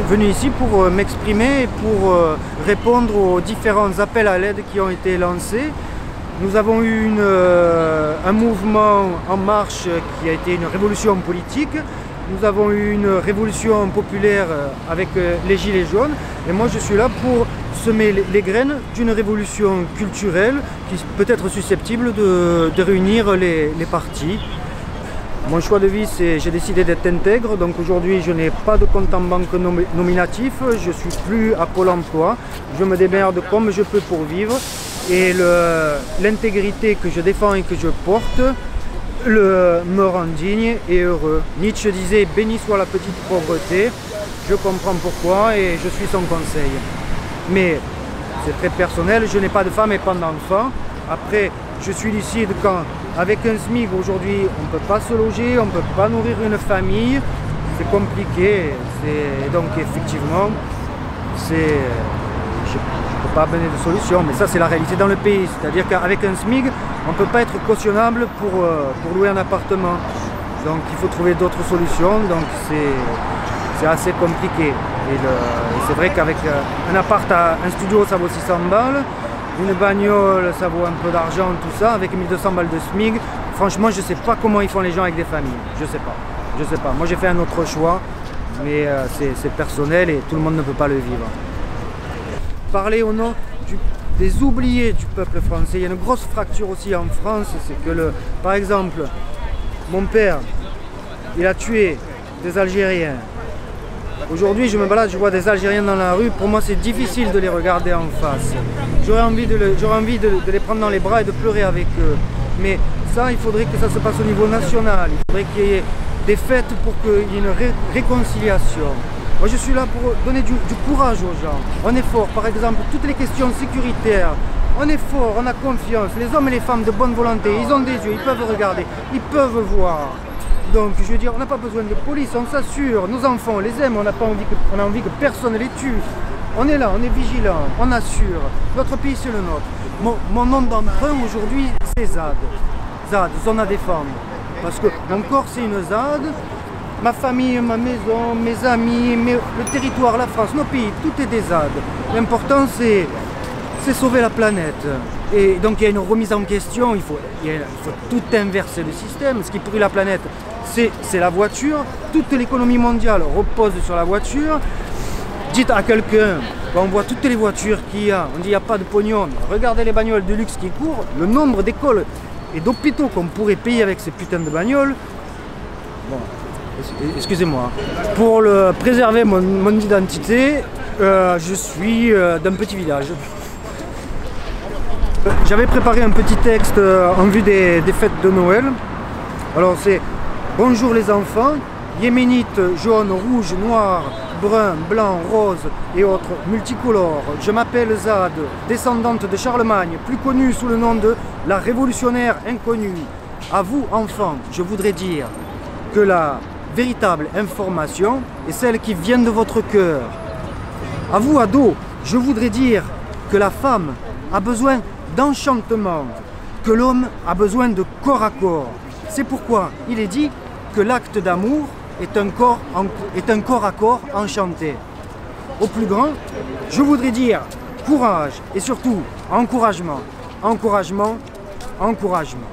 venu ici pour m'exprimer et pour répondre aux différents appels à l'aide qui ont été lancés. Nous avons eu un mouvement en marche qui a été une révolution politique. Nous avons eu une révolution populaire avec les Gilets jaunes. Et moi je suis là pour semer les graines d'une révolution culturelle qui peut être susceptible de réunir les partis. Mon choix de vie, c'est j'ai décidé d'être intègre, donc aujourd'hui je n'ai pas de compte en banque nominatif, je suis plus à Pôle emploi, je me démerde comme je peux pour vivre et l'intégrité que je défends et que je porte me rend digne et heureux. Nietzsche disait « Béni soit la petite pauvreté », je comprends pourquoi et je suis son conseil. Mais c'est très personnel, je n'ai pas de femme et pas d'enfant. Après, je suis lucide quand, avec un SMIC aujourd'hui, on ne peut pas se loger, on ne peut pas nourrir une famille, c'est compliqué. Donc effectivement, je ne peux pas donner de solution, mais ça c'est la réalité dans le pays. C'est-à-dire qu'avec un SMIC, on ne peut pas être cautionnable pour louer un appartement. Donc il faut trouver d'autres solutions, donc c'est assez compliqué. Et c'est vrai qu'avec un appart, un studio, ça vaut 600 balles. Une bagnole, ça vaut un peu d'argent, tout ça, avec 1200 balles de SMIC. Franchement, je ne sais pas comment ils font les gens avec des familles. Je sais pas. Moi, j'ai fait un autre choix, mais c'est personnel et tout le monde ne peut pas le vivre. Parler au nom des oubliés du peuple français. Il y a une grosse fracture aussi en France. C'est que, par exemple, mon père, il a tué des Algériens. Aujourd'hui, je me balade, je vois des Algériens dans la rue. Pour moi, c'est difficile de les regarder en face. J'aurais envie de les prendre dans les bras et de pleurer avec eux. Mais ça, il faudrait que ça se passe au niveau national. Il faudrait qu'il y ait des fêtes pour qu'il y ait une réconciliation. Moi, je suis là pour donner du courage aux gens. On est fort. Par exemple, toutes les questions sécuritaires. On est fort, on a confiance. Les hommes et les femmes de bonne volonté, ils ont des yeux, ils peuvent regarder, ils peuvent voir. Donc, je veux dire, on n'a pas besoin de police, on s'assure. Nos enfants, on les aime, on a envie que personne ne les tue. On est là, on est vigilant, on assure. Notre pays, c'est le nôtre. Mon nom d'emprunt aujourd'hui, c'est ZAD. ZAD, zone à défendre. Parce que mon corps, c'est une ZAD. Ma famille, ma maison, mes amis, le territoire, la France, nos pays, tout est des ZAD. L'important, c'est sauver la planète. Et donc, il y a une remise en question. Il faut tout inverser le système. Ce qui pourrit la planète, c'est la voiture. Toute l'économie mondiale repose sur la voiture. Dites à quelqu'un, quand on voit toutes les voitures qu'il y a, on dit il n'y a pas de pognon. Regardez les bagnoles de luxe qui courent, le nombre d'écoles et d'hôpitaux qu'on pourrait payer avec ces putains de bagnoles. Bon, excusez-moi. Pour préserver mon identité, je suis d'un petit village. J'avais préparé un petit texte en vue des fêtes de Noël. Alors c'est « Bonjour les enfants, yéménites, jaunes, rouges, noirs, bruns, blancs, roses et autres multicolores. Je m'appelle Zad, descendante de Charlemagne, plus connue sous le nom de la révolutionnaire inconnue. À vous, enfants, je voudrais dire que la véritable information est celle qui vient de votre cœur. À vous, ados, je voudrais dire que la femme a besoin d'enchantement, que l'homme a besoin de corps à corps. C'est pourquoi il est dit que l'acte d'amour est un corps à corps enchanté. Au plus grand, je voudrais dire courage et surtout encouragement. Encouragement, encouragement.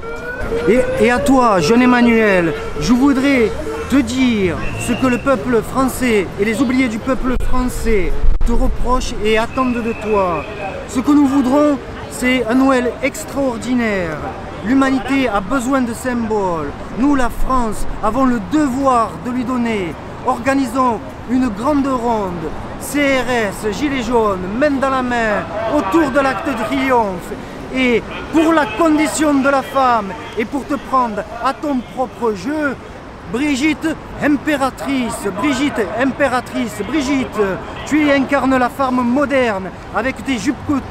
Et à toi, jeune Emmanuel, je voudrais te dire ce que le peuple français et les oubliés du peuple français te reprochent et attendent de toi. Ce que nous voudrons, c'est un Noël extraordinaire. L'humanité a besoin de symboles. Nous, la France, avons le devoir de lui donner. Organisons une grande ronde. CRS, Gilets jaunes, main dans la main, autour de l'Arc de Triomphe. Et pour la condition de la femme et pour te prendre à ton propre jeu, Brigitte, impératrice, Brigitte, tu incarnes la femme moderne avec tes jupes courtes.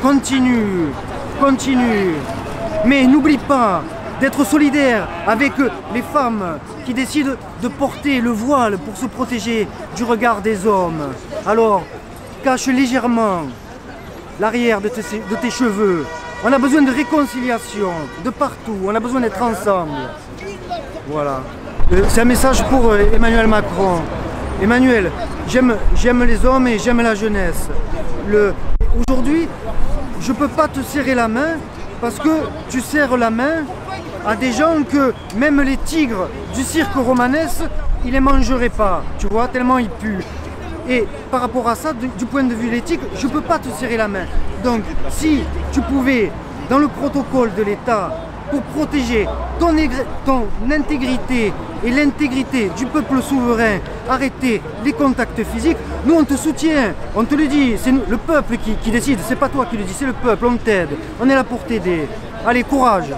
Continue. Mais n'oublie pas d'être solidaire avec les femmes qui décident de porter le voile pour se protéger du regard des hommes. Alors, cache légèrement l'arrière de tes cheveux. On a besoin de réconciliation, de partout. On a besoin d'être ensemble. Voilà. C'est un message pour Emmanuel Macron. Emmanuel, j'aime les hommes et j'aime la jeunesse. Aujourd'hui, je ne peux pas te serrer la main parce que tu serres la main à des gens que même les tigres du cirque romanesque, ils les mangeraient pas, tu vois, tellement ils puent. Et par rapport à ça, du point de vue éthique, je ne peux pas te serrer la main. Donc, si tu pouvais, dans le protocole de l'État, pour protéger ton intégrité et l'intégrité du peuple souverain, arrêter les contacts physiques, nous on te soutient, on te le dit, c'est le peuple qui décide, c'est pas toi qui le dis, c'est le peuple, on t'aide, on est là pour t'aider. Allez, courage!